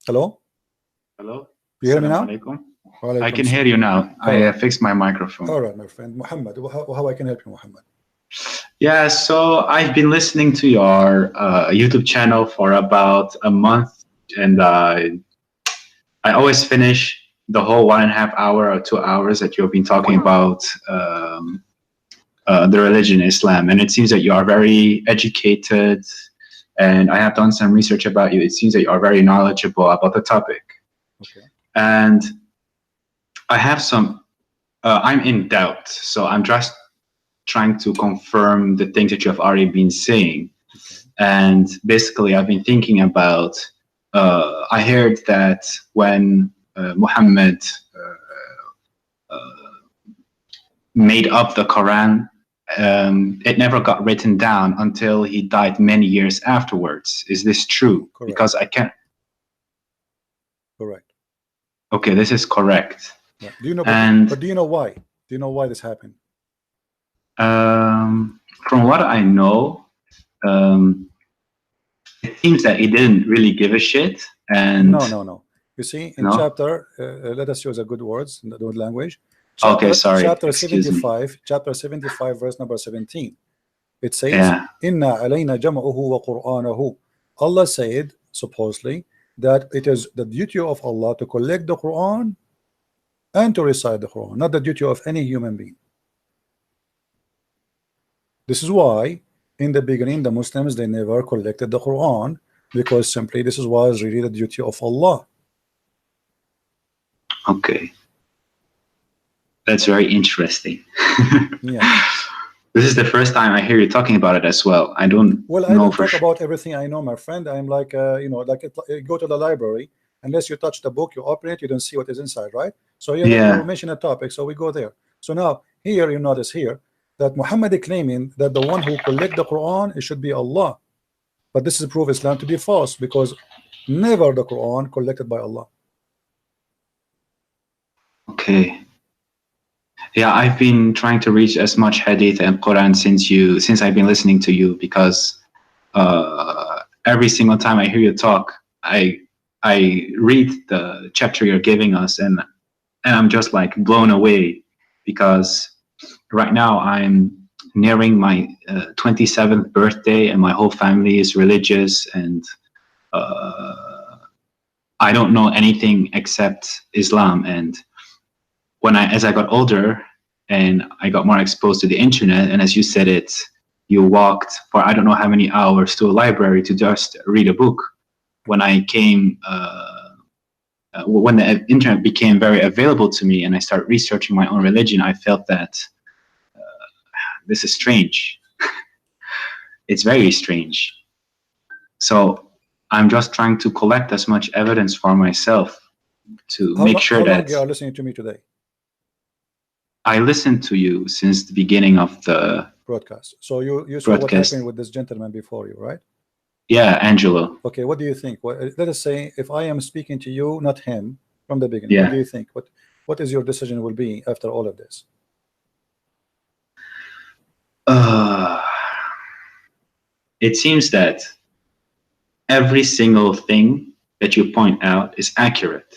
Hello? Hello? You hear me Assalamu now? alaikum. I Walaikum can salam. hear you now. I Alright. fixed my microphone. All right, my friend. Muhammad, how I can help you, Muhammad? Yeah, so I've been listening to your YouTube channel for about a month, and I always finish the whole 1.5 hour or 2 hours that you've been talking about the religion Islam. And it seems that you are very educated, and I have done some research about you. It seems that you are very knowledgeable about the topic. Okay. And I have some, I'm in doubt. So I'm just trying to confirm the things that you have already been saying. Okay. And basically, I've been thinking about, I heard that when Muhammad made up the Quran, it never got written down until he died many years afterwards. Is this true? Correct. Because I can't. Correct. Okay, this is correct. Yeah. Do you know? And But do you know why? Do you know why this happened? from what I know, it seems that he didn't really give a shit. And No. You see, in no. chapter, let us use a good words, good language. Okay, sorry. Chapter Excuse 75, chapter 75, verse number 17. It says, Yeah. Inna alayna jam'uhu wa Qur'anahu. Allah said, supposedly, that it is the duty of Allah to collect the Quran and to recite the Quran, not the duty of any human being. This is why in the beginning the Muslims, they never collected the Quran, because simply this was really the duty of Allah. Okay. That's very interesting. Yeah. This is the first time I hear you talking about it as well. I don't Well, I know don't for talk sure. about everything I know, my friend. I'm like, like you go to the library, unless you touch the book, you open it, you don't see what is inside, right? So you Yeah. mention a topic, so we go there. So now here you notice here that Muhammad is claiming that the one who collect the Quran, it should be Allah, but this is proof Islam to be false, because never the Quran collected by Allah. Okay. Yeah, I've been trying to reach as much hadith and Quran since I've been listening to you, because every single time I hear you talk, I read the chapter you're giving us, and I'm just like blown away, because right now I'm nearing my 27th birthday, and my whole family is religious, and I don't know anything except Islam. And as I got older and I got more exposed to the internet, and as you said it, you walked for I don't know how many hours to a library to just read a book. When I came, when the internet became very available to me and I started researching my own religion, I felt that this is strange. It's very strange. So I'm just trying to collect as much evidence for myself to make sure how long that you are listening to me today? I listened to you since the beginning of the broadcast. So you saw what broadcast. happened with this gentleman before you, right? Yeah, Angelo. Okay, what do you think? Let us say if I am speaking to you, not him, from the beginning. Yeah. What do you think? What is your decision will be after all of this? It seems that every single thing that you point out is accurate.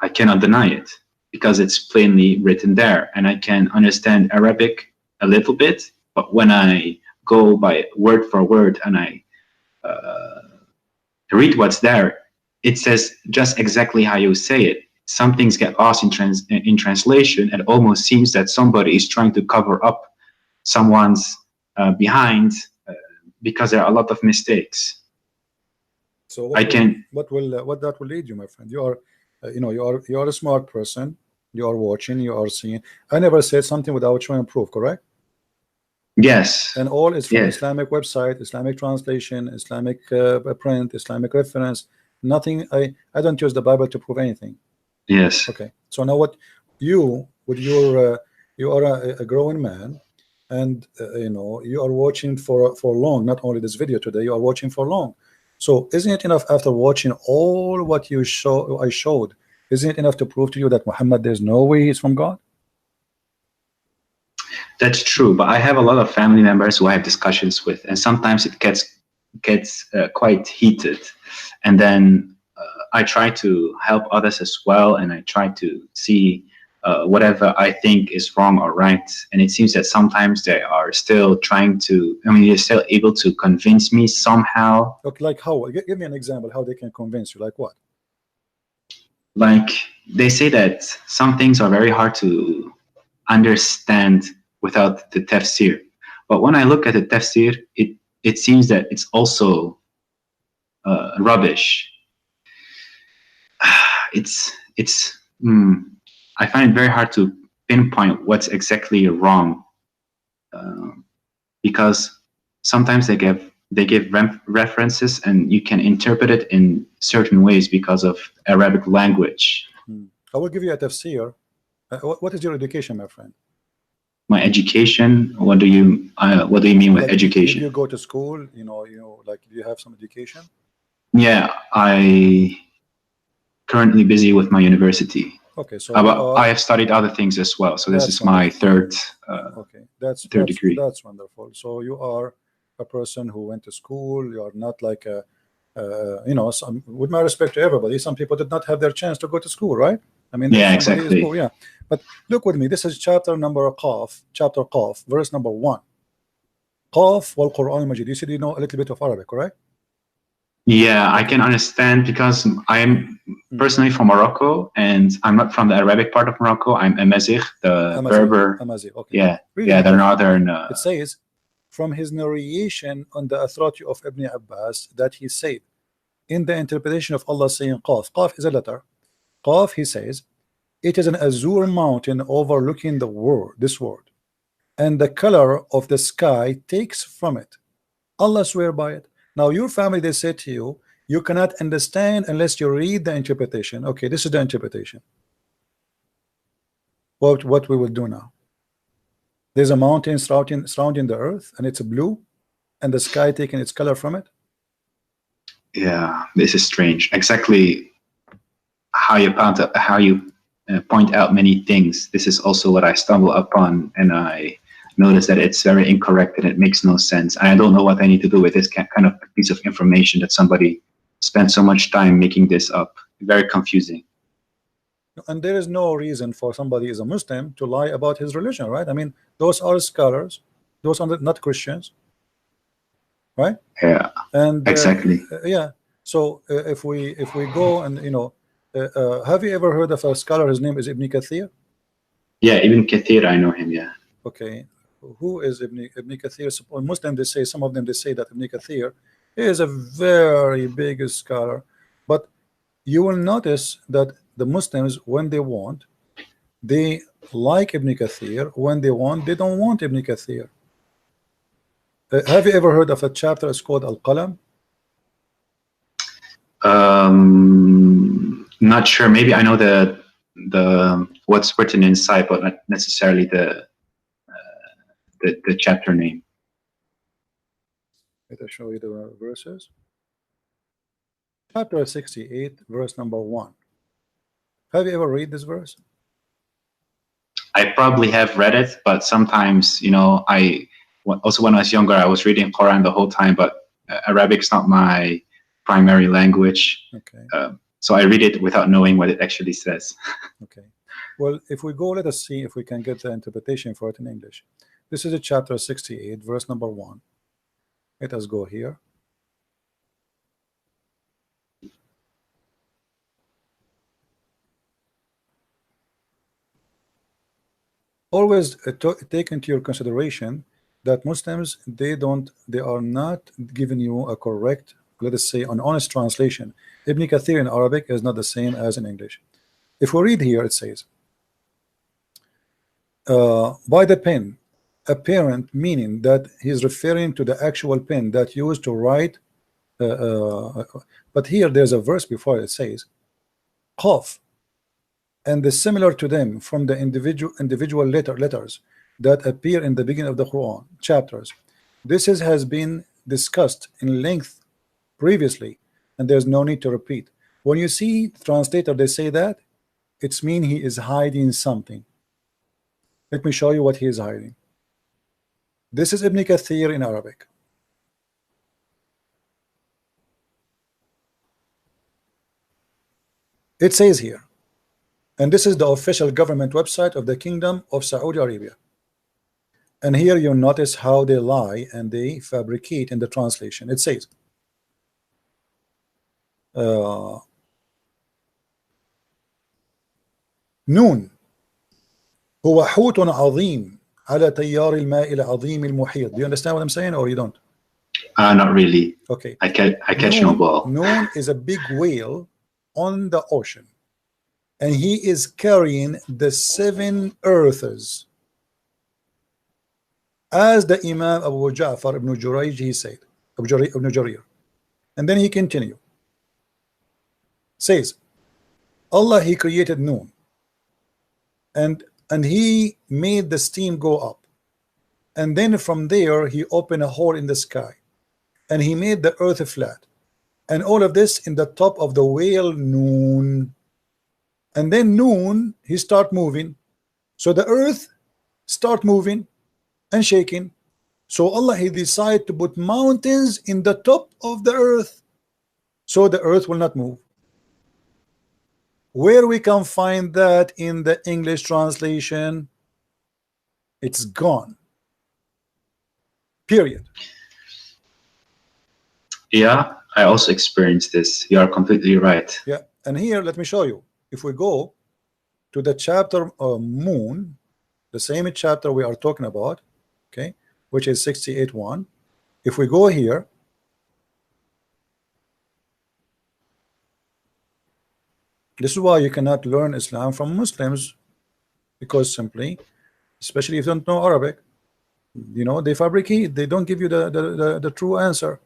I cannot deny it, because it's plainly written there, and I can understand Arabic a little bit, but when I go by word for word and I read what's there, it says just exactly how you say it. Some things get lost in translation. It almost seems that somebody is trying to cover up someone's behind, because there are a lot of mistakes. So what that will lead you, my friend? You are, you are a smart person. You are watching. You are seeing. I never said something without showing proof. Correct? Yes. And all is from yes. Islamic website, Islamic translation, Islamic print, Islamic reference. Nothing. I don't use the Bible to prove anything. Yes. Okay. So now what you with your you are a growing man, and you are watching for long. Not only this video today, you are watching for long. So isn't it enough after watching all what I showed? Isn't it enough to prove to you that Muhammad, there's no way he's from God? That's true, but I have a lot of family members who I have discussions with, and sometimes it gets quite heated, and then I try to help others as well, and I try to see whatever I think is wrong or right. And it seems that sometimes they are still trying to, I mean, they're still able to convince me somehow. Okay, like how? Give me an example how they can convince you. Like what? Like they say that some things are very hard to understand without the tafsir. But when I look at the tafsir, it seems that it's also rubbish. I find it very hard to pinpoint what's exactly wrong, because sometimes they give references and you can interpret it in certain ways because of Arabic language. I will give you a tafsir. What is your education, my friend? My education. What do you mean with Like, education? did you go to school? Like, do you have some education? Yeah, I currently busy with my university. Okay, so I have studied other things as well. So this is my third. Okay, that's degree. That's wonderful. So you are a person who went to school. You are not like a, with my respect to everybody, some people did not have their chance to go to school, right? I mean, yeah, exactly. Cool, yeah. But look with me. This is chapter Qaf, verse number 1. Qaf wal Quran al-Majid. You said you know a little bit of Arabic, correct? Yeah, I can understand because I'm personally from Morocco and I'm not from the Arabic part of Morocco. I'm Amazigh, the Berber. Amazigh, okay. Yeah, really yeah, the northern. It says, from his narration on the authority of Ibn Abbas, that he said, in the interpretation of Allah saying Qaf. Qaf is a letter. Qaf, he says, it is an azure mountain overlooking this world, and the color of the sky takes from it. Allah swear by it. Now your family, they say to you, you cannot understand unless you read the interpretation. Okay, this is the interpretation. What we will do now. There's a mountain surrounding the earth, and it's blue, and the sky taking its color from it. Yeah, this is strange. Exactly how you point out many things. This is also what I stumble upon, and I notice that it's very incorrect and it makes no sense. And I don't know what I need to do with this kind of piece of information that somebody spent so much time making this up. Very confusing. And there is no reason for somebody as a Muslim to lie about his religion, right? I mean, those are scholars, those are not Christians, right? Yeah, and exactly. Yeah. So if we go and have you ever heard of a scholar? His name is Ibn Kathir. Yeah, Ibn Kathir, I know him. Yeah. Okay, who is Ibn Kathir? Muslims, they say, some of them, they say that Ibn Kathir is a very big scholar, but you will notice that the Muslims, when they want, they like Ibn Kathir. When they want, they don't want Ibn Kathir. Have you ever heard of a chapter? It's called Al-Qalam. Not sure. Maybe I know the what's written inside, but not necessarily the chapter name. Let me show you the verses. Chapter 68, verse number 1. Have you ever read this verse? I probably have read it, but sometimes, also when I was younger, I was reading Quran the whole time, but Arabic's not my primary language. Okay. So I read it without knowing what it actually says. Okay. Well, if we go, let us see if we can get the interpretation for it in English. This is a chapter 68, verse number 1. Let us go here. Always take into your consideration that Muslims, they are not giving you a correct, let us say, an honest translation. Ibn Kathir in Arabic is not the same as in English. If we read here, it says, by the pen, apparent, meaning that he's referring to the actual pen that used to write. But here there's a verse before it says, Qaf, and the similar to them from the individual letters that appear in the beginning of the Quran chapters. This has been discussed in length previously, and there's no need to repeat. When you see translator, they say that it's mean he is hiding something. Let me show you what he is hiding. This is Ibn Kathir in Arabic. It says here, and this is the official government website of the Kingdom of Saudi Arabia. And here you notice how they lie and they fabricate in the translation. It says, نون هو حوت عظيم على تيار الماء العظيم المحيط. Do you understand what I'm saying, or you don't? Not really. Okay. I catch no ball. Noon is a big whale on the ocean, and he is carrying the 7 earths, as the Imam Abu Ja'far ibn Jurayj he said, ibn Jarir. And then he continued, says, Allah, he created Noon, and he made the steam go up, and then from there he opened a hole in the sky, and he made the earth flat, and all of this in the top of the whale Noon. And then Noon, he start moving, so the earth start moving and shaking. So Allah, he decided to put mountains in the top of the earth, so the earth will not move. Where we can find that in the English translation? It's gone. Period. Yeah, I also experienced this. You are completely right. Yeah, and here let me show you. If we go to the chapter of Moon, the same chapter we are talking about, okay, which is 68:1. If we go here, this is why you cannot learn Islam from Muslims, because simply, especially if you don't know Arabic, you know, they fabricate, they don't give you the true answer.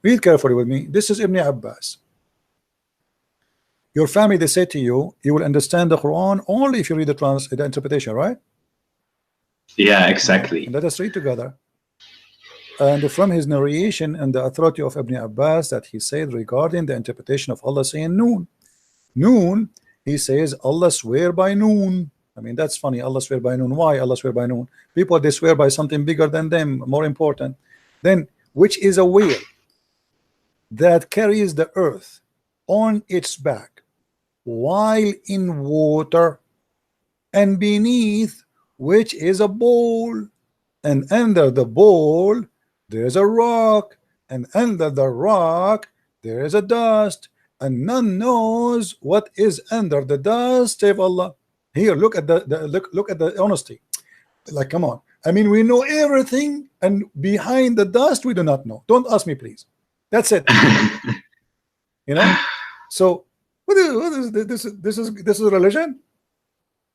Read carefully with me. This is Ibn Abbas. Your family, they say to you, you will understand the Quran only if you read the interpretation, right? Yeah, exactly. And let us read together. And from his narration and the authority of Ibn Abbas, that he said regarding the interpretation of Allah saying Noon. Noon, he says Allah swear by Noon. I mean, that's funny. Allah swear by Noon. Why Allah swear by Noon? People, they swear by something bigger than them, more important. Then, which is a whale that carries the earth on its back while in water, and beneath which is a bowl, and under the bowl there's a rock, and under the rock there is a dust, and none knows what is under the dust save Allah. Here, look at look at the honesty. Like, come on. I mean, we know everything, and behind the dust we do not know. Don't ask me, please. That's it. You know. So what is this? This is religion.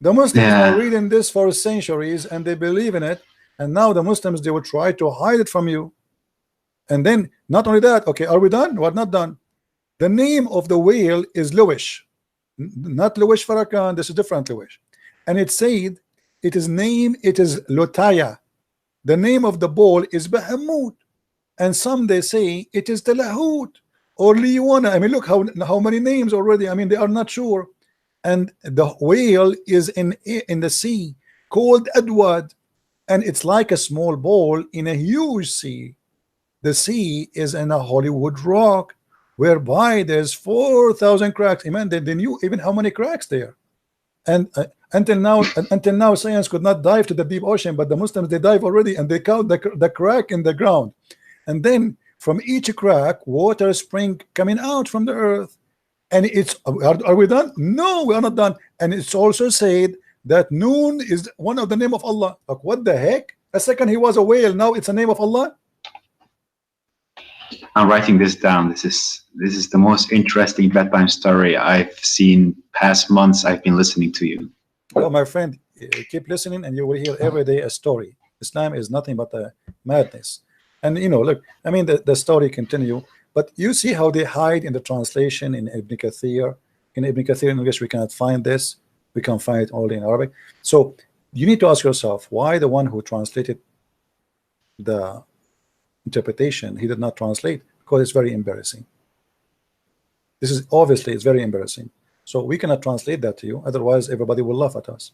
The Muslims are reading this for centuries, and they believe in it. And now the Muslims, they will try to hide it from you. And then not only that, okay, are we done? We're not done. The name of the whale is Luwish, not Luwish Farrakhan. This is different Luwish. And it said it is Lotaya. The name of the bull is Bahamut. And some they say it is Talahut or Liwana. I mean, look how many names already. I mean, they are not sure. And the whale is in the sea called Adwad, and it's like a small ball in a huge sea. The sea is in a Hollywood rock, whereby there's 4,000 cracks. Amen. They knew even how many cracks there. And until now, science could not dive to the deep ocean, but the Muslims, they dive already, and they count the crack in the ground. And then from each crack, water spring coming out from the earth. And it's, are we done? No, we are not done. And it's also said that Noon is one of the name of Allah. Like, what the heck? A second he was a whale, now it's a name of Allah. I'm writing this down. This is the most interesting bedtime story I've seen past months. I've been listening to you. Well, my friend, keep listening, and you will hear every day a story. Islam is nothing but a madness. And you know, look, I mean, the story continue. But you see how they hide in the translation in Ibn Kathir. In Ibn Kathir in English, we cannot find this. We can find it only in Arabic. So you need to ask yourself, why the one who translated the interpretation, he did not translate? Because it's very embarrassing. This is obviously, it's very embarrassing. So we cannot translate that to you. Otherwise, everybody will laugh at us.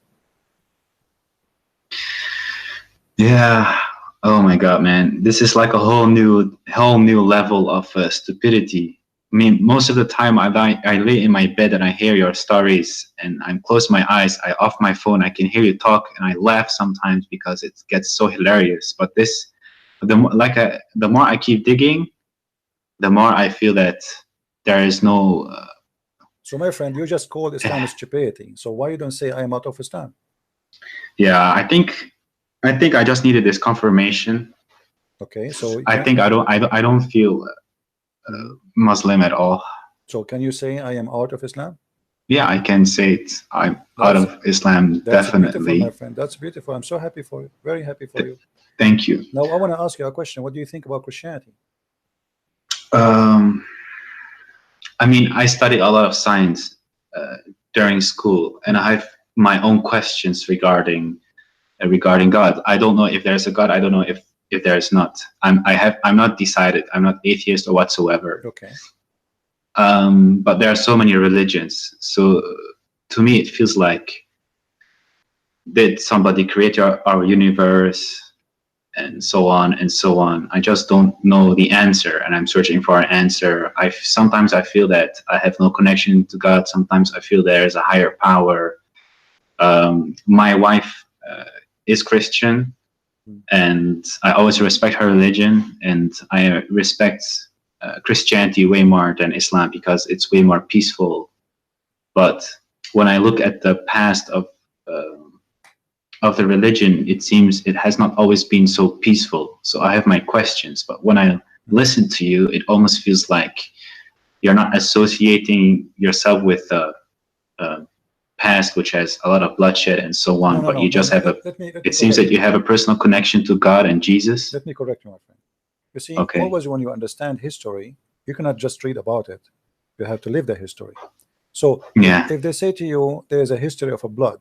Yeah. Oh my God, man! This is like a whole new level of stupidity mean, most of the time I lay in my bed and I hear your stories, and I'm close my eyes, I off my phone, I can hear you talk, and I laugh sometimes because it gets so hilarious. But the more I keep digging, the more I feel that there is no. So my friend, you just called Islam stupidity. So why you don't say I am out of Islam? Yeah, I think I just needed this confirmation. Okay, so I think I don't feel Muslim at all. So can you say I am out of Islam? Yeah, I can say it. I'm out of Islam, that's definitely. Beautiful, my friend. That's beautiful. I'm so happy for you. Very happy for you. Thank you. Now I want to ask you a question. What do you think about Christianity? I mean, I studied a lot of science during school, and I have my own questions regarding God. I don't know if there's a God. I don't know if there's not. I'm not decided. I'm not atheist or whatsoever. Okay. But there are so many religions. So to me, it feels like, did somebody create our universe, and so on and so on. I just don't know the answer, and I'm searching for an answer. Sometimes I feel that I have no connection to God. Sometimes I feel there's a higher power. My wife is Christian, and I always respect her religion, and I respect Christianity way more than Islam because it's way more peaceful. But when I look at the past of the religion, it seems it has not always been so peaceful. So I have my questions, but when I listen to you, it almost feels like you're not associating yourself with the past, which has a lot of bloodshed and so on, but you just have it seems that you have a personal connection to God and Jesus. Let me correct you, my friend. You see, okay. Always when you understand history, you cannot just read about it. You have to live the history. So yeah. if they say to you, there is a history of a blood,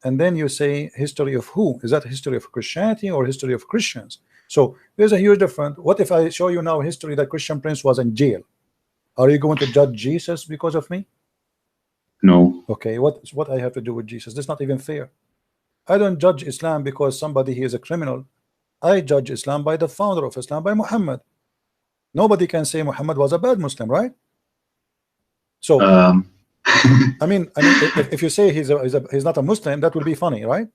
and then you say history of who? Is that history of Christianity or history of Christians? So there's a huge difference. What if I show you now history that Christian Prince was in jail? Are you going to judge Jesus because of me? No. Okay, what I have to do with Jesus? That's not even fair. I don't judge Islam because somebody he is a criminal. I judge Islam by the founder of Islam, by Muhammad. Nobody can say Muhammad was a bad Muslim, right? So I mean, if you say he's not a Muslim, that will be funny, right?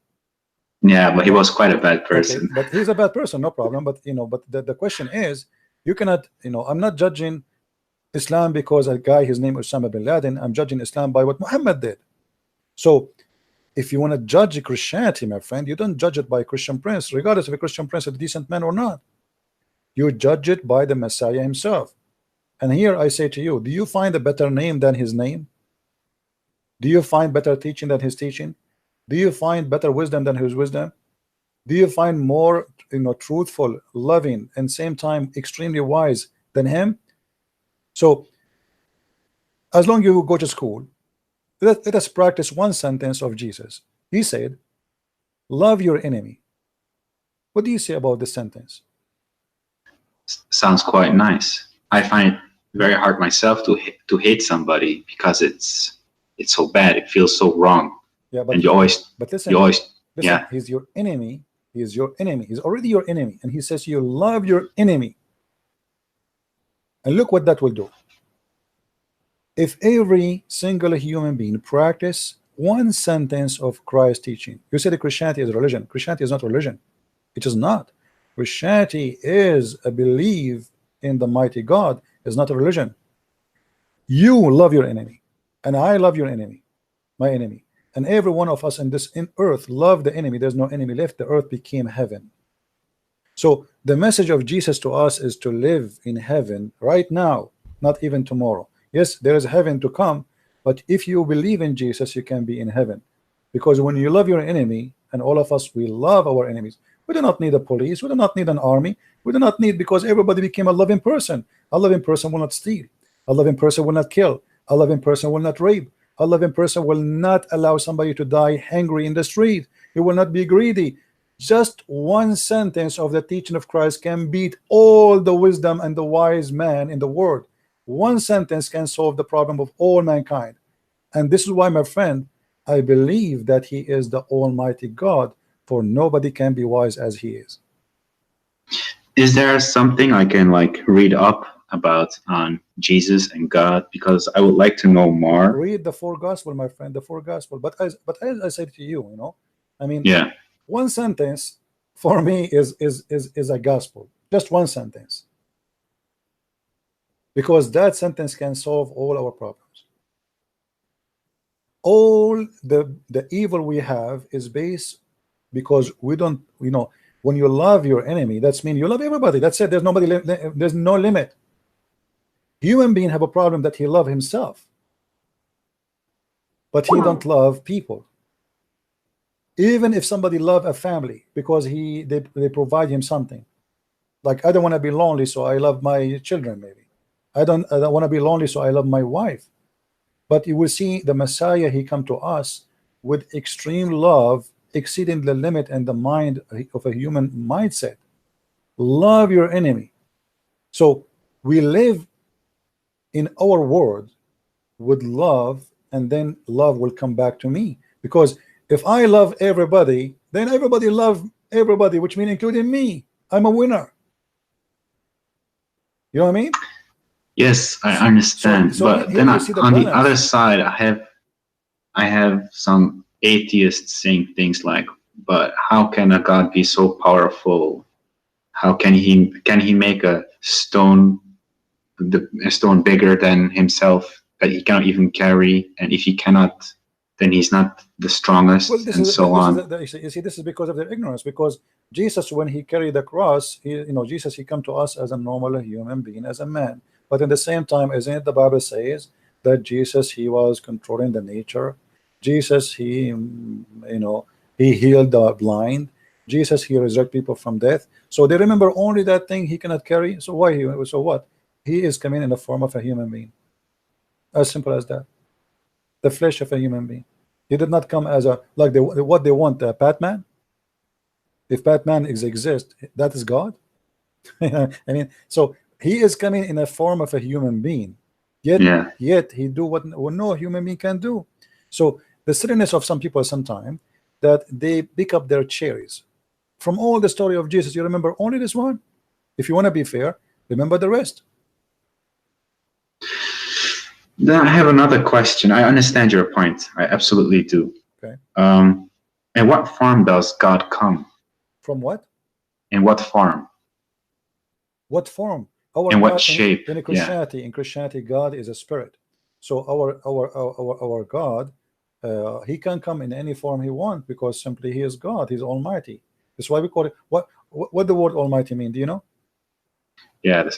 Yeah, but he was quite a bad person. Okay, but he's a bad person, no problem. But but the question is, you cannot, I'm not judging Islam because a guy, his name is Osama bin Laden. I'm judging Islam by what Muhammad did. So if you want to judge Christianity, my friend, you don't judge it by Christian Prince, regardless if a Christian Prince is a decent man or not. You judge it by the Messiah himself. And here I say to you, do you find a better name than his name? Do you find better teaching than his teaching? Do you find better wisdom than his wisdom? Do you find more truthful, loving, and same time extremely wise than him? So as long as you go to school, let us practice one sentence of Jesus. He said, love your enemy. What do you say about this sentence? Sounds quite nice. I find it very hard myself to hate somebody because it's so bad. It feels so wrong. Yeah, but and you always listen, yeah, he's your enemy. He is your enemy. He's already your enemy, and he says you love your enemy. And look what that will do. If every single human being practice one sentence of Christ's teaching, you say that Christianity is a religion. Christianity is not religion. It is not. Christianity is a belief in the mighty God. It's not a religion. You love your enemy, and I love your enemy, my enemy, and every one of us in earth love the enemy. There's no enemy left. The earth became heaven. So the message of Jesus to us is to live in heaven right now, not even tomorrow. Yes, there is heaven to come, but if you believe in Jesus, you can be in heaven. Because when you love your enemy, and all of us, we love our enemies. We do not need a police. We do not need an army. We do not need, because everybody became a loving person. A loving person will not steal. A loving person will not kill. A loving person will not rape. A loving person will not allow somebody to die hungry in the street. He will not be greedy. Just one sentence of the teaching of Christ can beat all the wisdom and the wise man in the world. One sentence can solve the problem of all mankind. And this is why, my friend, I believe that he is the Almighty God, for nobody can be wise as he is. Is there something I can read up about on Jesus and God, because I would like to know more. Read the four gospel, my friend, the four gospel. But as I said to you, I mean, Yeah. one sentence for me is a gospel. Just one sentence. Because that sentence can solve all our problems. All the evil we have is based because we don't, when you love your enemy, that's mean you love everybody. That's it. There's nobody, there's no limit. Human being have a problem that he love himself, but he don't love people. Even if somebody love a family because they provide him something, like I don't want to be lonely, so I love my children. Maybe I don't want to be lonely, so I love my wife. But you will see the Messiah, he come to us with extreme love, exceeding the limit and the mind of a human mindset. Love your enemy. So we live in our world with love, and then love will come back to me. Because if I love everybody, then everybody love everybody, which means including me. I'm a winner. You know what I mean? Yes, I understand. But then on the other side, I have some atheists saying things like, but how can a God be so powerful? How can he make a stone bigger than himself that he cannot even carry? And if he cannot, then he's not the strongest, and so on. You see, this is because of their ignorance. Because Jesus, when he carried the cross, Jesus, he come to us as a normal human being, as a man. But at the same time, isn't it the Bible says that Jesus, he was controlling the nature. Jesus, he healed the blind. Jesus, he resurrected people from death. So they remember only that thing he cannot carry. So why so what? He is coming in the form of a human being. As simple as that. The flesh of a human being. He did not come as what they want, Batman. If Batman exists, that is God. I mean, so he is coming in a form of a human being, yet he do what no human being can do. So the silliness of some people sometimes that they pick up their cherries from all the story of Jesus. You remember only this one. If you want to be fair, remember the rest. Then I have another question. I understand your point. I absolutely do. Okay. In what form does God come? From what? In what form? What form? In what shape? In Christianity, God is a spirit. So our God, he can come in any form he wants, because simply he is God. He's Almighty. That's why we call it. What the word Almighty mean? Do you know? Yeah,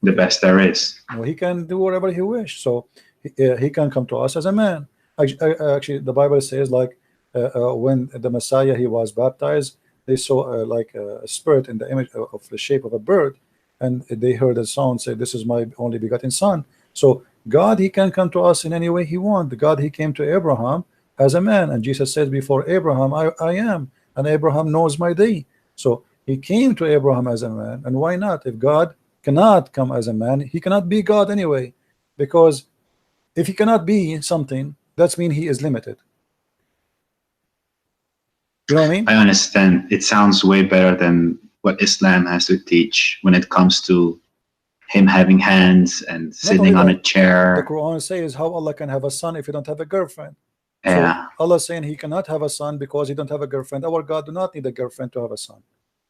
the best there is. Well, he can do whatever he wishes. So he can come to us as a man. Actually, the Bible says, like when the Messiah, he was baptized, they saw like a spirit in the image of the shape of a bird, and they heard a sound say, "This is my only begotten son." So God, he can come to us in any way he wants. God, he came to Abraham as a man, and Jesus said, "Before Abraham, I am, and Abraham knows my day." So he came to Abraham as a man, and why not? If God cannot come as a man, he cannot be God anyway, because if he cannot be something, that means he is limited. You know what I mean? I understand. It sounds way better than what Islam has to teach when it comes to him having hands and sitting on a chair. The Quran says how Allah can have a son if you don't have a girlfriend. Yeah. So Allah saying he cannot have a son because he don't have a girlfriend. Our God do not need a girlfriend to have a son.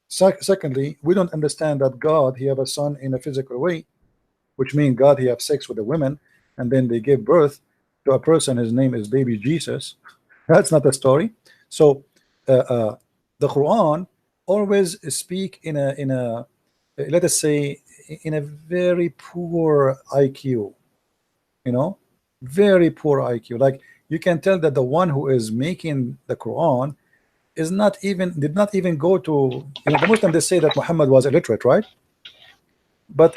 Secondly, we don't understand that God, he have a son in a physical way, which means God, he have sex with a woman, and then they give birth to a person. His name is baby Jesus. That's not a story. So the Quran always speak in a let us say in a very poor IQ, very poor IQ. Like you can tell that the one who is making the Quran did not even go to, the Muslim, they say that Muhammad was illiterate, right? But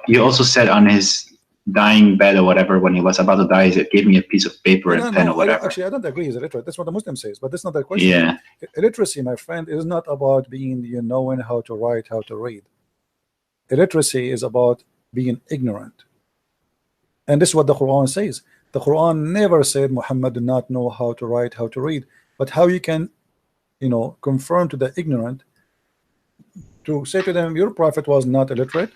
you also said on his dying bed or whatever, when he was about to die, he gave me a piece of paper and pen or whatever. Actually, I don't agree he's illiterate. That's what the Muslim says, but that's not the question. Yeah. Illiteracy, my friend, is not about being knowing how to write, how to read. Illiteracy is about being ignorant, and this is what the Quran says. The Quran never said Muhammad did not know how to write, how to read, but how you can confirm to the ignorant, to say to them your prophet was not illiterate,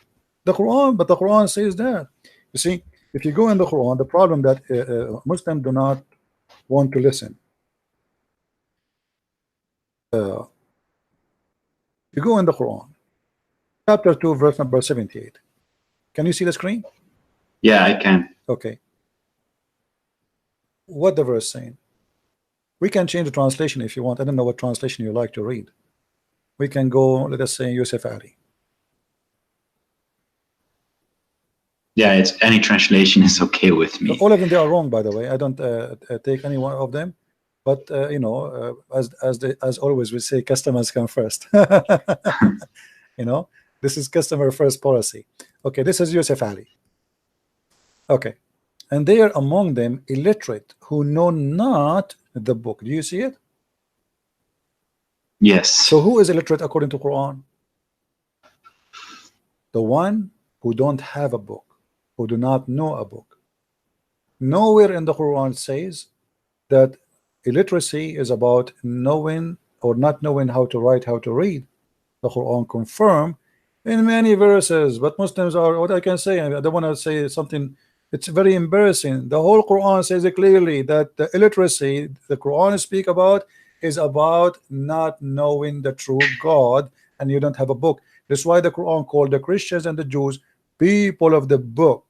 The Quran, but the Quran says that. You see, if you go in the Quran, the problem that Muslims do not want to listen. You go in the Quran, chapter 2, verse number 78. Can you see the screen? Yeah, I can. Okay. What the verse saying? We can change the translation if you want. I don't know what translation you like to read. We can go, let us say, Yusuf Ali. Yeah, it's any translation is okay with me. All of them, they are wrong, by the way. I don't take any one of them, but you know, as always, we say customers come first. You know, this is customer first policy. Okay, this is Yusuf Ali. Okay, and they are among them illiterate who know not the book. Do you see it? Yes. So who is illiterate according to Quran? The one who don't have a book, who do not know a book. Nowhere in the Quran says that illiteracy is about knowing or not knowing how to write, how to read. The Quran confirm in many verses, but Muslims are, what I can say, I don't want to say something, it's very embarrassing. The whole Quran says it clearly that the illiteracy the Quran speak about is about not knowing the true God, and you don't have a book. That's why the Quran called the Christians and the Jews people of the book.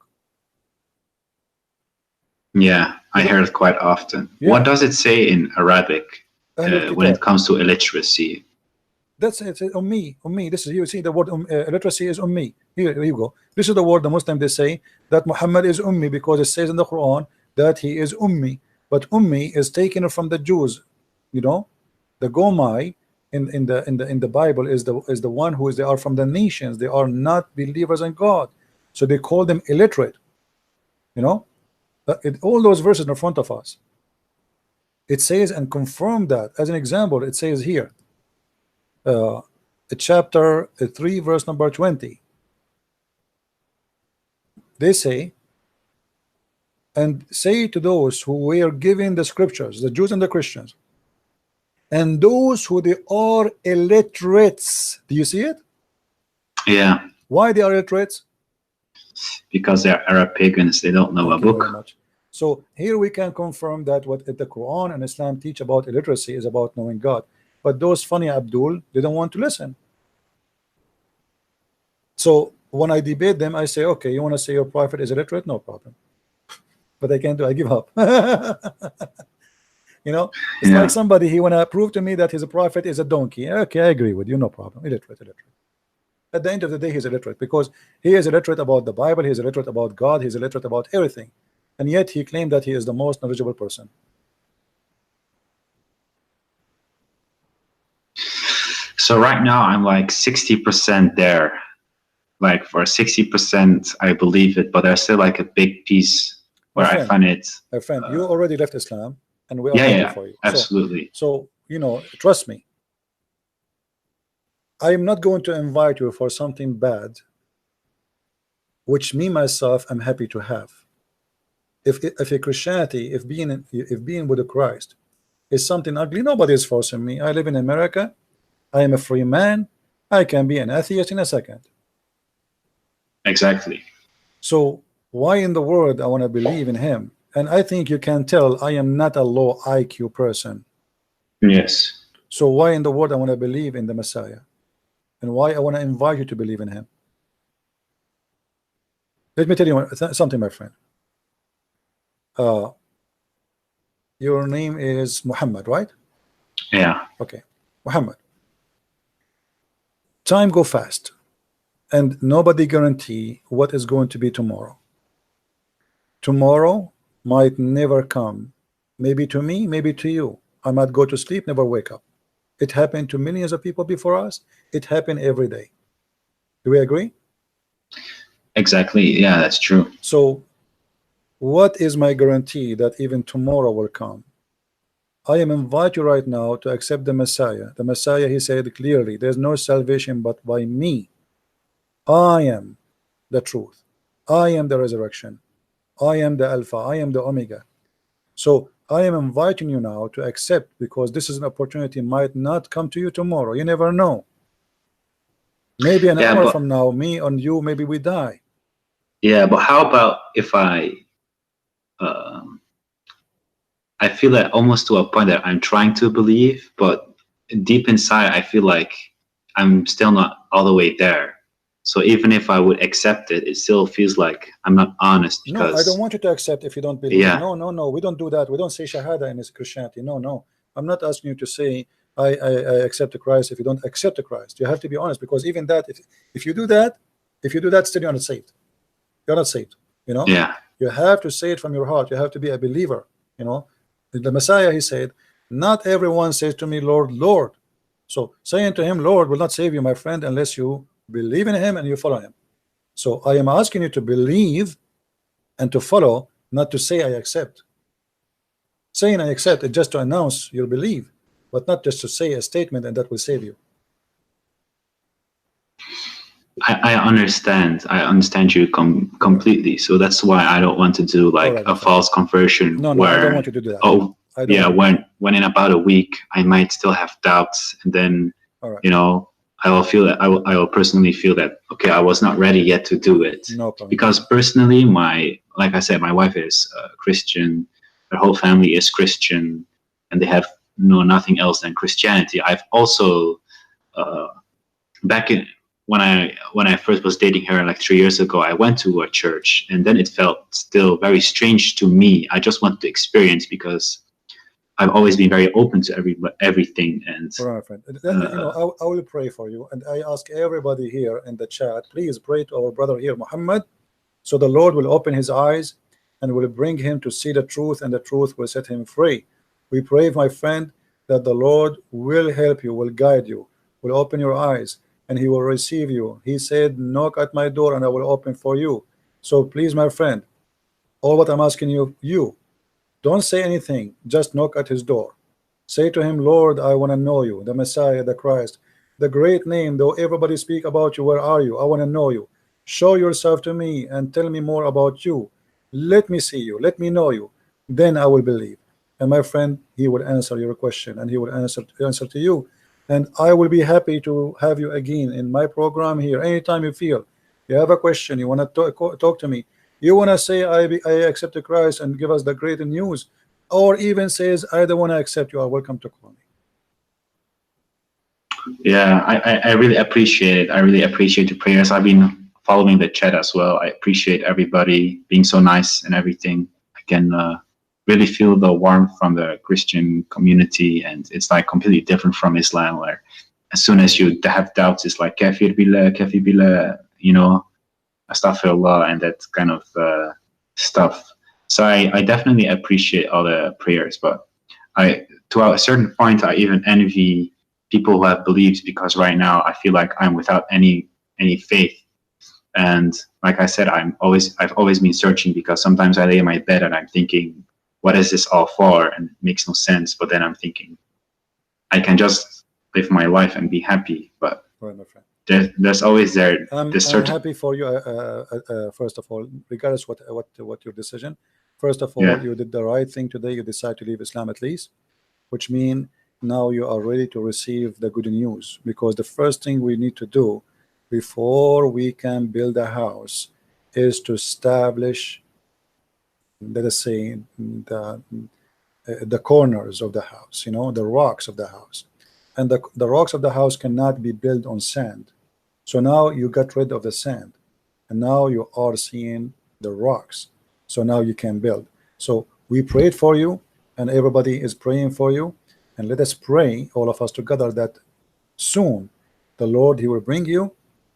Yeah, I hear it quite often. Yeah. What does it say in Arabic when it comes to illiteracy? That's it. Ummi. This is, you see the word illiteracy is ummi. Here you go. This is the word the Muslim they say that Muhammad is ummi because it says in the Quran that he is ummi. But ummi is taken from the Jews. You know, the Gomai in the Bible is the one who is, they are from the nations. They are not believers in God, so they call them illiterate. You know, all those verses in front of us. It says and confirm that. As an example, it says here. Chapter 3 verse number 20, they say, and say to those who were given the scriptures, the Jews and the Christians, and those who they are illiterates. Do you see it? Yeah. Why they are illiterates? Because they're Arab pagans, they don't know a book. So here we can confirm that what the Quran and Islam teach about illiteracy is about knowing God. But those funny Abdul, they don't want to listen. So when I debate them, I say, okay, you want to say your prophet is illiterate? No problem. But I can't do, I give up. You know, it's like somebody, he want to prove to me that his prophet is a donkey. Okay, I agree with you, no problem. Illiterate. At the end of the day, he's illiterate because he is illiterate about the Bible, he's illiterate about God, he's illiterate about everything. And yet he claimed that he is the most knowledgeable person. So right now I'm like 60% there. Like for 60% I believe it, but there's still like a big piece where I find it. My friend, you already left Islam and we are happy for you. Absolutely. So you know, trust me. I am not going to invite you for something bad, which me myself am happy to have. If a Christianity, if being with a Christ is something ugly, nobody is forcing me. I live in America. I am a free man. I can be an atheist in a second. Exactly. So why in the world I want to believe in him? And I think you can tell I am not a low IQ person. Yes. So why in the world I want to believe in the Messiah? And why I want to invite you to believe in him? Let me tell you something, my friend. Your name is Muhammad, right? Yeah. Okay, Muhammad. Time go fast, and nobody guarantee what is going to be tomorrow. Tomorrow might never come. Maybe to me, maybe to you. I might go to sleep, never wake up. It happened to millions of people before us. It happened every day. Do we agree? Exactly. Yeah, that's true. So what is my guarantee that even tomorrow will come? I am inviting you right now to accept the Messiah. The Messiah, he said clearly, there's no salvation but by me. I am the truth. I am the resurrection. I am the Alpha. I am the Omega. So I am inviting you now to accept, because this is an opportunity might not come to you tomorrow. You never know. Maybe an Yeah, hour but from now, me and you, maybe we die. yeah, but how about if um, I feel that almost to a point that I'm trying to believe, but deep inside, I feel like I'm still not all the way there. So even if I would accept it, it still feels like I'm not honest No, I don't because, want you to accept if you don't believe. yeah, No, no, no. We don't do that. We don't say Shahada in Christianity. No, no. I'm not asking you to say I accept the Christ if you don't accept the Christ. You have to be honest, because even that, if you do that, still you're not saved. You're not saved. You know, yeah, you have to say it from your heart. You have to be a believer. You know, the Messiah, he said, not everyone says to me, Lord, Lord. So saying to him, Lord, will not save you, my friend, unless you believe in him and you follow him. So I am asking you to believe and to follow, not to say I accept. Saying I accept is just to announce your belief, but not just to say a statement and that will save you. I understand. I understand you completely. So that's why I don't want to do like Right, a false conversion no, I don't where, want you to do that. oh, I don't yeah, want when in about a week I might still have doubts, and then, you know, I will feel that I will personally feel that, okay, I was not ready yet to do it. No problem. Because personally, like I said, my wife is Christian, her whole family is Christian, and they have nothing else than Christianity. I've also back in when I first was dating her like 3 years ago, I went to a church, and then it felt still very strange to me. I just wanted to experience because I've always been very open to everything. And my friend, you know, I will pray for you, and I ask everybody here in the chat, please pray to our brother here, Muhammad, so the Lord will open his eyes and will bring him to see the truth, and the truth will set him free. We pray, my friend, that the Lord will help you, will guide you, will open your eyes, and he will receive you. He said, knock at my door and I will open for you. So please, my friend, all what I'm asking you, don't say anything, just knock at his door. Say to him, Lord, I want to know you, the Messiah, the Christ, the great name, though everybody speak about you, where are you? I want to know you. Show yourself to me and tell me more about you. Let me see you, let me know you. Then I will believe. And my friend, he will answer your question, and he will answer to you. And I will be happy to have you again in my program here. Anytime you feel you have a question, you want to talk to me, you want to say I accept Christ and give us the great news, or even says I don't want to accept, you are welcome to call me. yeah, I really appreciate it. I really appreciate the prayers. I've been following the chat as well. I appreciate everybody being so nice and everything. I can really feel the warmth from the Christian community, and it's like completely different from Islam, where as soon as you have doubts, it's like kafir billah, you know, astaghfirullah, and that kind of stuff. So I definitely appreciate all the prayers, but to a certain point, I even envy people who have beliefs, because right now I feel like I'm without any faith. And like I said, I've always been searching, because sometimes I lay in my bed and I'm thinking, what is this all for? And it makes no sense. But then I'm thinking, I can just live my life and be happy. But right, my friend, there's always I'm happy for you. First of all, regardless what your decision, first of all, you did the right thing today. You decided to leave Islam at least, which means now you are ready to receive the good news. Because the first thing we need to do before we can build a house is to establish, let us say, the corners of the house, you know, the rocks of the house. And the rocks of the house cannot be built on sand. So now you got rid of the sand, and now you are seeing the rocks. So now you can build. So we prayed for you, and everybody is praying for you. And let us pray, all of us together, that soon the Lord, he will bring you,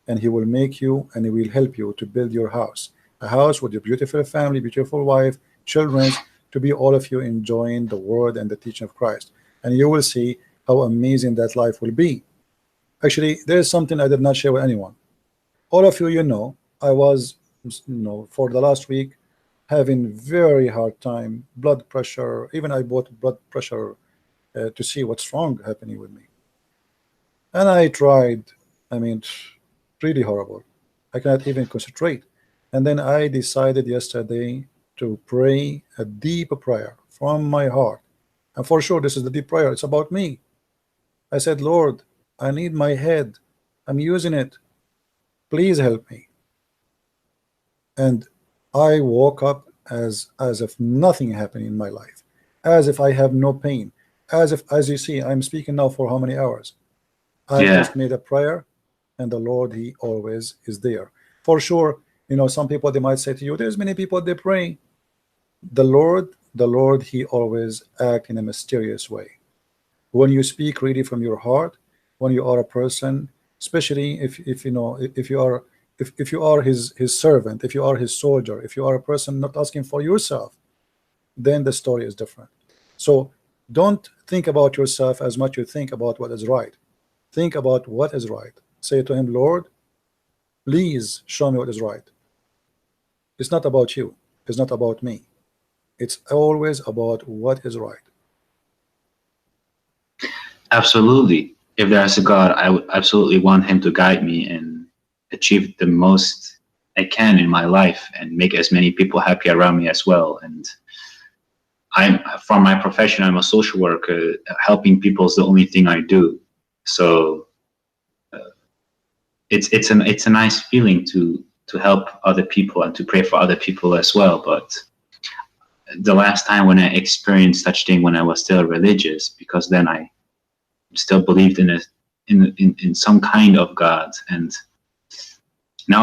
and he will make you, and he will help you to build your house, a house with your beautiful family, beautiful wife, children, to be all of you enjoying the word and the teaching of Christ. And you will see how amazing that life will be. Actually, there is something I did not share with anyone. All of you, you know, I was, for the last week, having very hard time, blood pressure. Even I bought blood pressure to see what's wrong happening with me. And I tried, I mean, really horrible. I cannot even concentrate. And then I decided yesterday to pray a deep prayer from my heart. And for sure, this is the deep prayer. It's about me. I said, Lord, I need my head. I'm using it. please help me. And I woke up as if nothing happened in my life, as if I have no pain, as if, as you see, I'm speaking now for how many hours? I Yeah. just made a prayer, and the Lord, He always is there. For sure, you know, some people, they might say to you, there's many people, they pray. The Lord, He always act in a mysterious way. When you speak really from your heart, when you are a person, especially if you know, if you are his servant, if you are his soldier, if you are a person not asking for yourself, then the story is different. So don't think about yourself as much you think about what is right. Think about what is right. Say to him, Lord, please show me what is right. It's not about you, it's not about me, it's always about what is right. Absolutely. If there's a God, I would absolutely want him to guide me and achieve the most I can in my life and make as many people happy around me as well. And from my profession, I'm a social worker. Helping people is the only thing I do. So it's a nice feeling to help other people and to pray for other people as well. But the last time when I experienced such thing, when I was still religious, because then I still believed in some kind of God, and now,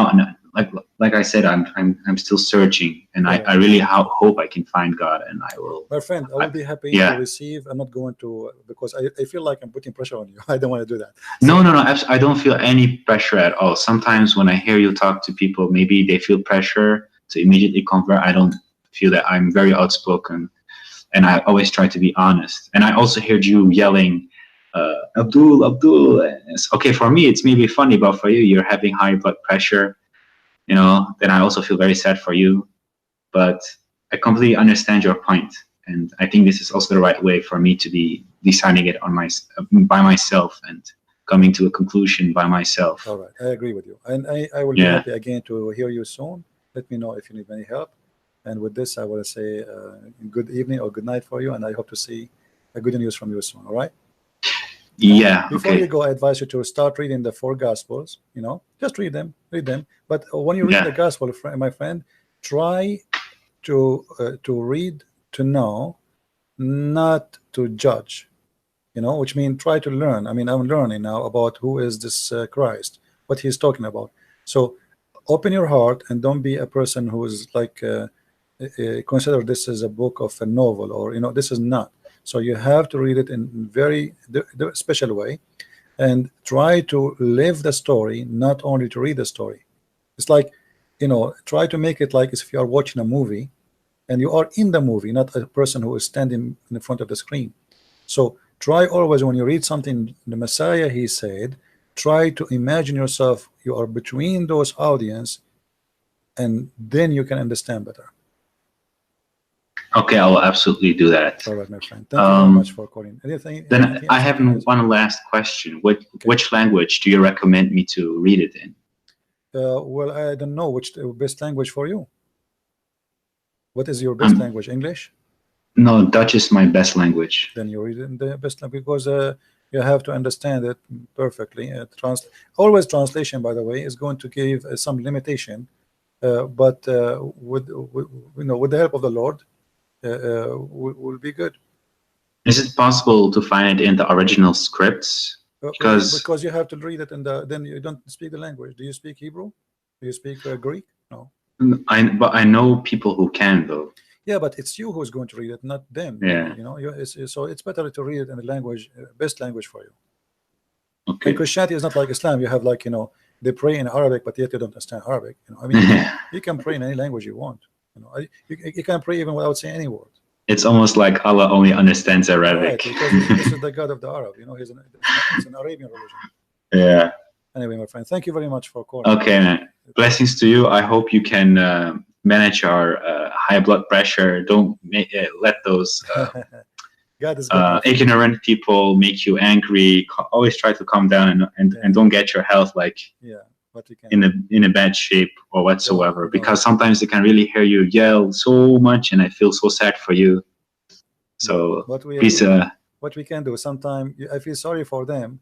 like I said, I'm still searching, and I really hope I can find God, and I will. My friend, I will be happy to receive. I'm not going to, because I feel like I'm putting pressure on you. I don't want to do that. So, no. I don't feel any pressure at all. Sometimes when I hear you talk to people, maybe they feel pressure to immediately convert. I don't feel that. I'm very outspoken, and I always try to be honest. And I also heard you yelling, Abdul. Okay, for me it's maybe funny, but for you, you're having high blood pressure, you know, then I also feel very sad for you. But I completely understand your point, and I think this is also the right way for me to be deciding it on by myself and coming to a conclusion by myself. All right, I agree with you, and I will be happy again to hear you soon. Let me know if you need any help. And with this, I will say good evening or good night for you, and I hope to see good news from you soon. All right. Yeah. Before you go, I advise you to start reading the 4 Gospels. You know, just read them. But when you read the Gospel, my friend, try to read to know, not to judge. You know, which means try to learn. I mean, I'm learning now about who is this Christ, what he's talking about. So open your heart and don't be a person who is like consider this as a book of a novel, or you know, this is not. So you have to read it in very special way, and try to live the story, not only to read the story. It's like, you know, try to make it like as if you are watching a movie, and you are in the movie, not a person who is standing in front of the screen. So try always, when you read something, the Messiah, he said, try to imagine yourself, you are between those audience, and then you can understand better. Okay, I will absolutely do that. All right, my friend. Thank you very much for calling. Anything I have one last question. Which language do you recommend me to read it in? Well, I don't know which best language for you. What is your best language? English? No, Dutch is my best language. Then you read it in the best language, because you have to understand it perfectly. Always translation, by the way, is going to give some limitation, but with the help of the Lord, will be good. Is it possible to find it in the original scripts? Because you have to read it, and then you don't speak the language. Do you speak Hebrew? Do you speak Greek? No. But I know people who can, though. Yeah, but it's you who's going to read it, not them. Yeah. You know, so it's better to read it in the language, best language for you. Okay. And Christianity is not like Islam. You have, like, you know, they pray in Arabic, but yet you don't understand Arabic. You know, I mean, you can pray in any language you want. You know, you can pray even without saying any word. It's almost like Allah only understands Arabic. Right, because this is the God of the Arab. You know, it's an Arabian religion. Yeah. Anyway, my friend, thank you very much for calling. Okay, man. Blessings to you. I hope you can manage our high blood pressure. Don't let those God is ignorant people make you angry. Always try to calm down and don't get your health like in a bad shape or whatsoever, because sometimes they can really hear you yell so much, and I feel so sad for you. So please, what we can do, sometimes I feel sorry for them,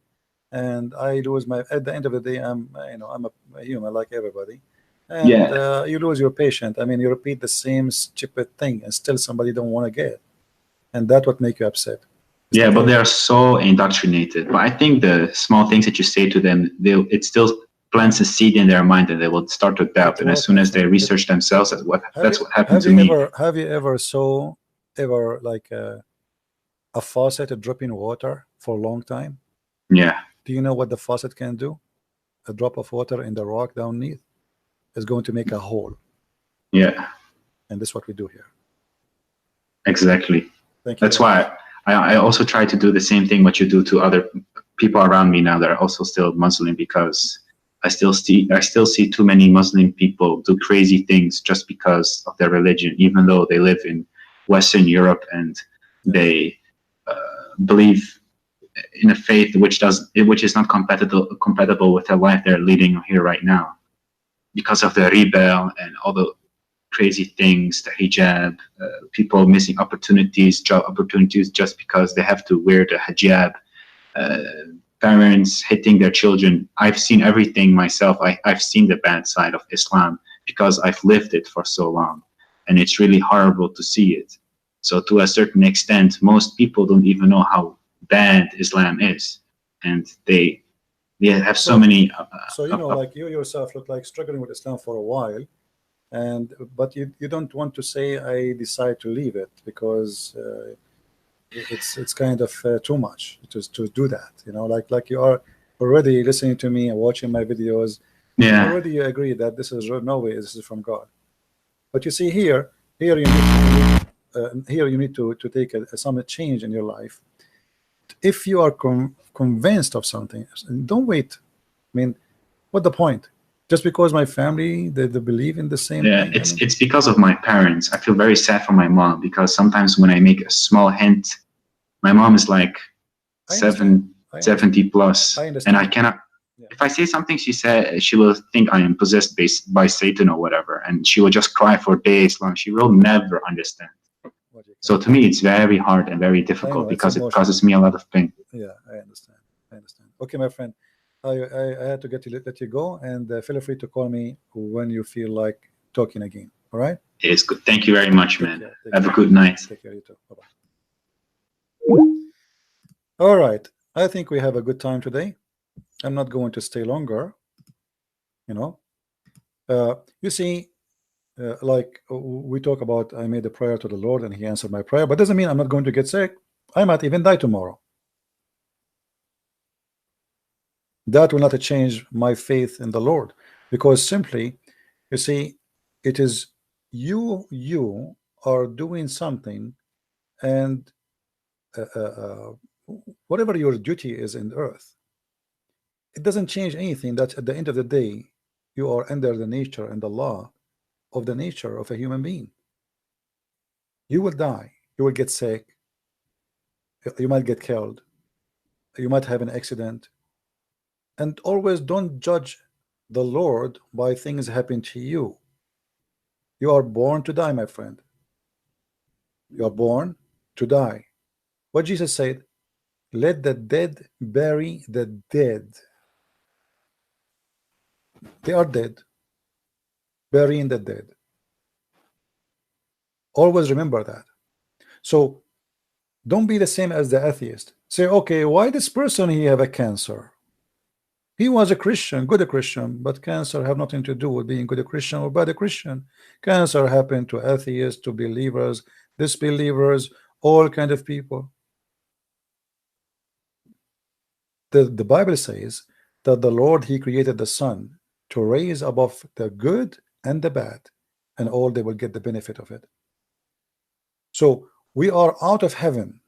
and I lose my. At the end of the day, I'm I'm a human like everybody, and Yeah, you lose your patient. I mean, you repeat the same stupid thing, and still somebody don't want to get, and that what make you upset. It's yeah, not but they really. are so indoctrinated. But I think the small things that you say to them, it still plants a seed in their mind, and they will start to doubt. It And as what, soon my as they friend? research themselves, Have you that's what happened to me. saw ever like a faucet dropping water for a long time? Yeah, Do you know what the faucet can do? A drop of water in the rock downneath is going to make a hole, yeah, and this is what we do here. exactly. Thank you That's very much. why I also try to do the same thing what you do to other people around me now that are also still Muslim, because I still see too many Muslim people do crazy things just because of their religion, even though they live in Western Europe and Yeah. they believe in a faith which is not compatible with the life they're leading here right now, because of the rebel and all the crazy things, the hijab, people missing opportunities, job opportunities just because they have to wear the hijab, parents hitting their children. I've seen everything myself. I've seen the bad side of Islam because I've lived it for so long, and it's really horrible to see it. So to a certain extent, most people don't even know how bad Islam is, and they have so So, many. like you yourself look like struggling with Islam for a while, and but you don't want to say I decide to leave it because it's kind of too much to do that. Like you are already listening to me and watching my videos, and Yeah, already you agree that this is no way this is from God. But you see here you need to take some change in your life. If you are convinced of something, don't wait. I mean, what the point? Just because my family they believe in the same yeah. thing. I mean, It's because of my parents. I feel very sad for my mom because sometimes when I make a small hint, my mom is like I understand. seven, I understand. 70 plus, I and I understand. cannot. Yeah. If I say something, she will think I am possessed by Satan or whatever, and she will just cry for days long. She will never understand. What you can So to me, it's very hard and very I difficult know it's because it emotional. causes me a lot of pain. Yeah, I understand. I understand. Okay, my friend, I had to let you go, and feel free to call me when you feel like talking again. All right? It is good. Thank you very much, Take man. care. Take Have a care. good night. Take care. You too. Bye bye. All right. I think we have a good time today. I'm not going to stay longer. You know. You see, like we talk about, I made a prayer to the Lord and He answered my prayer, but doesn't mean I'm not going to get sick. I might even die tomorrow. That will not change my faith in the Lord, because simply, you see, it is you are doing something, and whatever your duty is in earth, it doesn't change anything. That at the end of the day, you are under the nature and the law of the nature of a human being. You will die, you will get sick, you might get killed, you might have an accident. And always don't judge the Lord by things happen to you. You are born to die, my friend. You are born to die. What Jesus said, let the dead bury the dead. They are dead, burying the dead. Always remember that. So don't be the same as the atheist. Say, okay, why this person he have a cancer? He was a Christian, good a Christian, but cancer have nothing to do with being good a Christian or bad a Christian. Cancer happened to atheists, to believers, disbelievers, all kind of people. The Bible says that the Lord He created the sun to raise above the good and the bad, and all they will get the benefit of it. So we are out of heaven,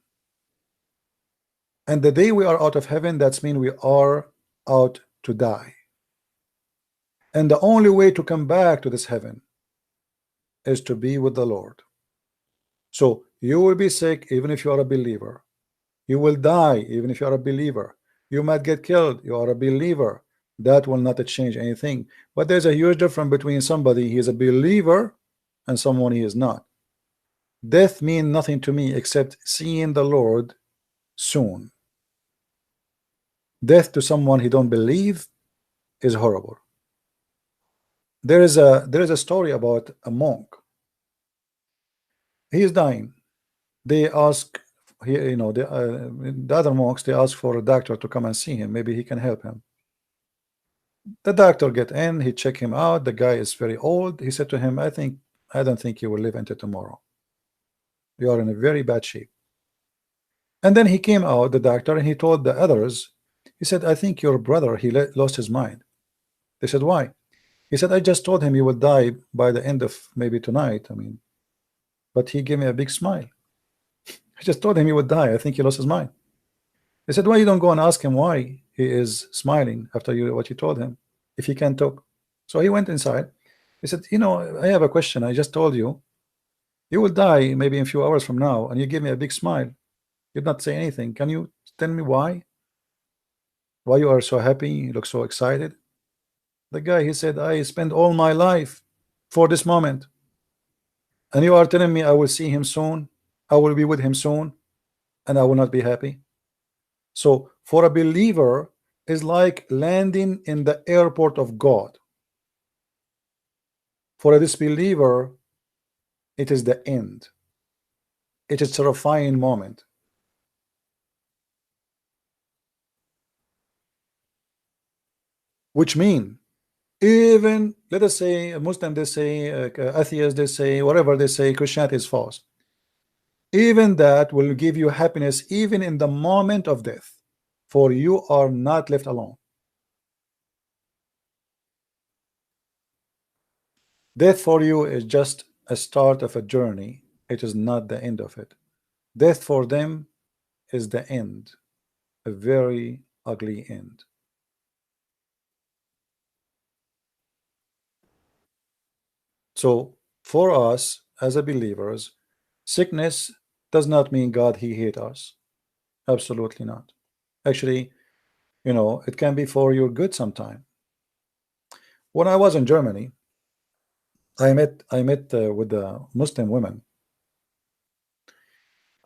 and the day we are out of heaven, that's mean we are out to die. And the only way to come back to this heaven is to be with the Lord. So you will be sick even if you are a believer. You will die even if you are a believer. You might get killed. You are a believer. That will not change anything. But there's a huge difference between somebody he is a believer and someone he is not. Death means nothing to me except seeing the Lord soon. Death to someone he don't believe is horrible. There is a story about a monk. He is dying. They ask, the other monks, they ask for a doctor to come and see him. Maybe he can help him. The doctor get in, he check him out. The guy is very old. He said to him, I don't think you will live until tomorrow. You are in a very bad shape. And then he came out, the doctor, and he told the others, he said, I think your brother, he lost his mind. They said, why? He said, I just told him you will die by the end of maybe tonight. I mean, but he gave me a big smile. I just told him he would die. I think he lost his mind. They said, why you don't go and ask him why he is smiling after what you told him, if he can talk? So he went inside. He said, I have a question. I just told you, you will die maybe in a few hours from now, and you give me a big smile. You did not say anything. Can you tell me why? Why you are so happy? You look so excited. The guy, he said, I spent all my life for this moment, and you are telling me I will see him soon, I will be with him soon, and I will not be happy. So for a believer, is like landing in the airport of God. For a disbeliever, it is the end. It is a terrifying moment. Which mean, even let us say a Muslim, they say atheists, they say whatever they say, Christianity is false. Even that will give you happiness even in the moment of death, for you are not left alone. Death for you is just a start of a journey. It is not the end of it. Death for them is the end, a very ugly end. So for us as a believers, sickness does not mean God he hate us. Absolutely not. Actually, it can be for your good sometime. When I was in Germany, I met with the Muslim women.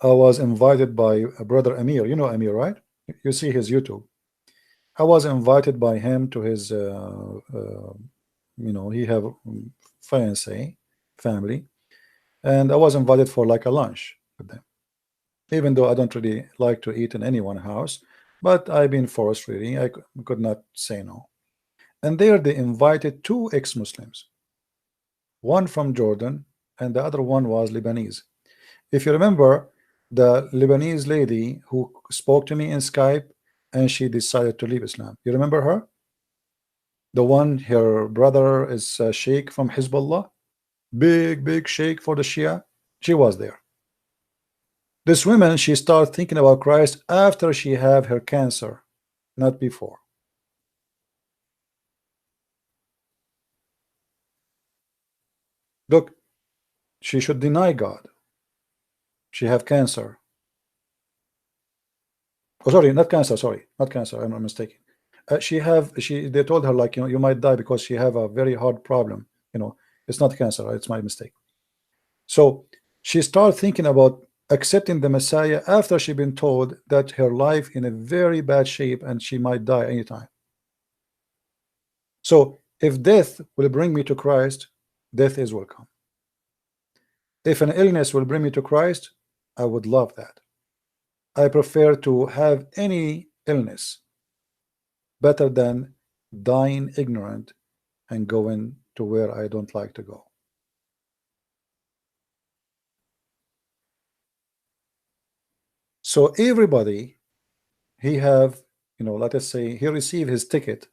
I was invited by a brother Amir. You know Amir, right? You see his YouTube. I was invited by him to his he have fiance family, and I was invited for like a lunch with them, even though I don't really like to eat in anyone's house, but I've been forced, really. I could not say no. And there they invited two ex-Muslims, one from Jordan and the other one was Lebanese. If you remember, the Lebanese lady who spoke to me in Skype and she decided to leave Islam, you remember her? The one, her brother is a sheikh from Hezbollah, big sheikh for the Shia. She was there. This woman, she started thinking about Christ after she had her cancer, not before. Look, she should deny God. She have cancer. Oh, sorry, not cancer. Sorry, not cancer. I'm mistaken. They told her, like, you might die because she have a very hard problem. It's not cancer. It's my mistake. So she started thinking about accepting the Messiah after she'd been told that her life in a very bad shape and she might die anytime. So if death will bring me to Christ, death is welcome. If an illness will bring me to Christ, I would love that. I prefer to have any illness better than dying ignorant and going to where I don't like to go. So everybody, he have, let us say he received his ticket,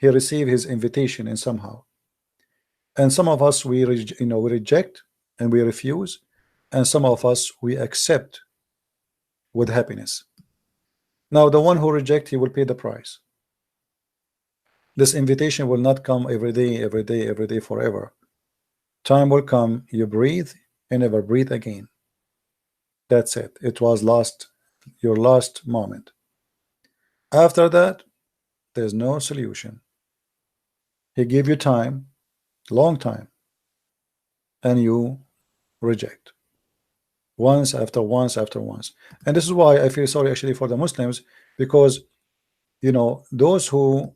he received his invitation in somehow, and some of us we reject and we refuse, and some of us we accept with happiness. Now the one who rejects, he will pay the price. This invitation will not come every day forever. Time will come, you breathe and never breathe again. That's it. It was your last moment. After that, there's no solution. He gave you time, long time, and you reject once after once after once. And this is why I feel sorry actually for the Muslims, because you know, those who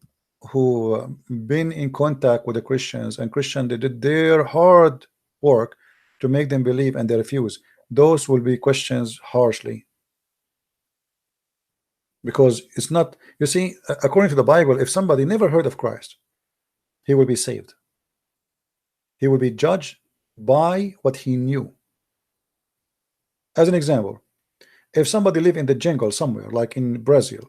been in contact with the Christians, and Christian, they did their hard work to make them believe, and they refuse, those will be questions harshly. Because it's not, you see, according to the Bible, if somebody never heard of Christ, he will be saved. He will be judged by what he knew. As an example, if somebody live in the jungle somewhere, like in Brazil,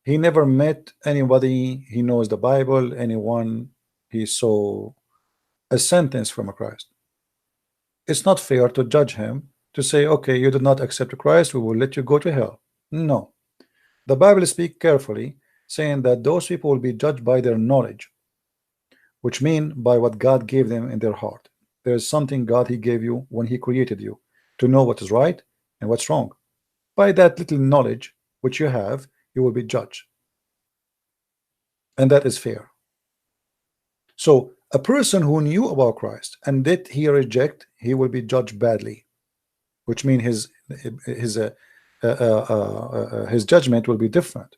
he never met anybody, he knows the Bible, anyone, he saw a sentence from a Christ. It's not fair to judge him, to say, okay, you did not accept Christ, we will let you go to hell. No. The Bible speaks carefully, saying that those people will be judged by their knowledge, which mean by what God gave them in their heart. There is something God he gave you when he created you, to know what is right and what's wrong. By that little knowledge which you have, you will be judged, and that is fair. So a person who knew about Christ and did he reject, he will be judged badly, which means his judgment will be different.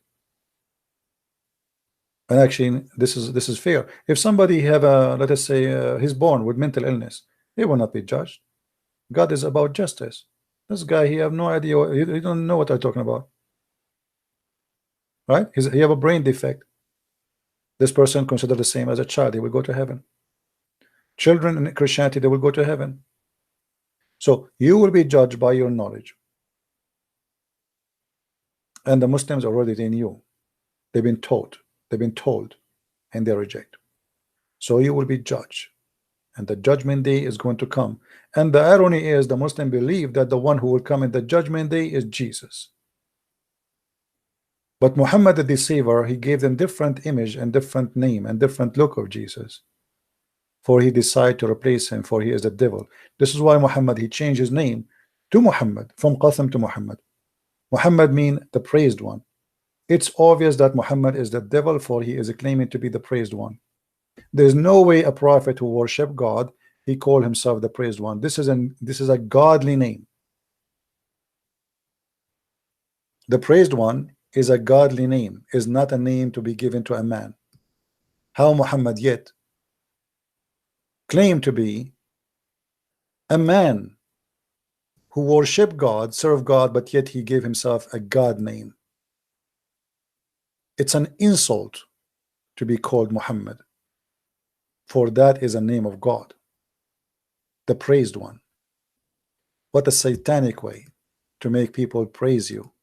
And actually, this is fair. If somebody have a, let us say, he's born with mental illness, he will not be judged. God is about justice. This guy, he have no idea, he don't know what I'm talking about, right? He have a brain defect. This person considered the same as a child, he will go to heaven. Children in Christianity, they will go to heaven. So you will be judged by your knowledge. And the Muslims already, they knew, they've been taught, they've been told, and they reject. So you will be judged, and the judgment day is going to come. And the irony is, the Muslim believe that the one who will come in the judgment day is Jesus. But Muhammad the deceiver, he gave them different image and different name and different look of Jesus, for he decided to replace him, for he is the devil. This is why Muhammad, he changed his name to Muhammad, from Qasim to Muhammad. Muhammad mean the praised one. It's obvious that Muhammad is the devil, for he is claiming to be the praised one. There is no way a prophet who worship God, he called himself the praised one. This is a godly name. The praised one is a godly name, is not a name to be given to a man. How Muhammad yet claimed to be a man who worship God, serve God, but yet he gave himself a God name. It's an insult to be called Muhammad, for that is a name of God, the praised one. What a satanic way to make people praise you,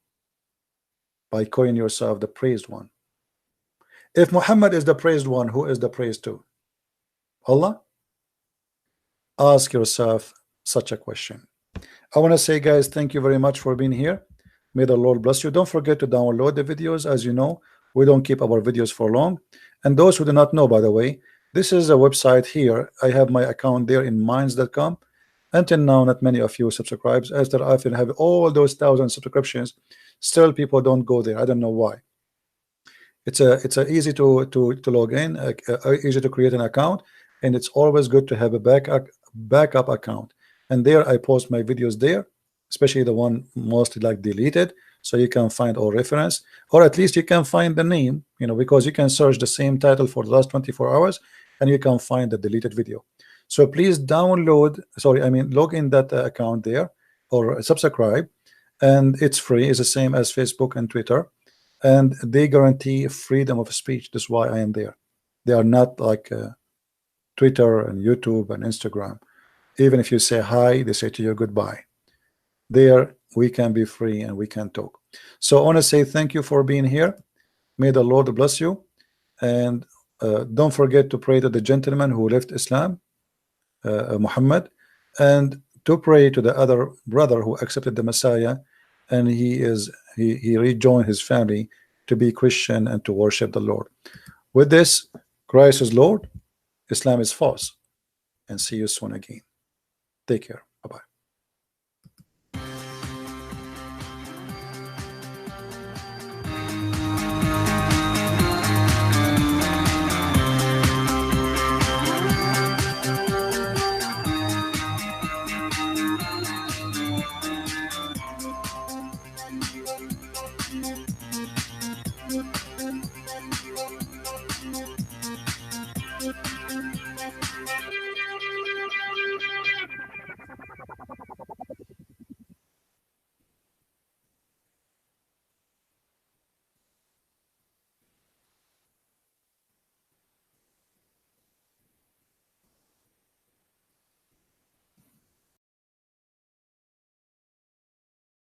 by calling yourself the praised one. If Muhammad is the praised one, who is the praised to? Allah? Ask yourself such a question. I want to say, guys, thank you very much for being here. May the Lord bless you. Don't forget to download the videos. As you know, we don't keep our videos for long. And those who do not know, by the way, this is a website here. I have my account there in minds.com. Until now, not many of you subscribe. As there often have all those 1,000 subscriptions, still people don't go there. I don't know why. It's a easy to log in, easy to create an account, and it's always good to have a backup account. And there I post my videos there, especially the one mostly like deleted, so you can find all reference, or at least you can find the name, you know, because you can search the same title for the last 24 hours and you can find the deleted video. So please download, log in that account there, or subscribe, and it's free. It's the same as Facebook and Twitter, and they guarantee freedom of speech. That's why I am there. They are not like Twitter and YouTube and Instagram. Even if you say hi, they say to you goodbye. There we can be free and we can talk. So I want to say thank you for being here. May the Lord bless you, and don't forget to pray to the gentleman who left Islam, Muhammad, and to pray to the other brother who accepted the Messiah, and he rejoined his family to be Christian and to worship the Lord. With this, Christ is Lord, Islam is false, and see you soon again. Take care.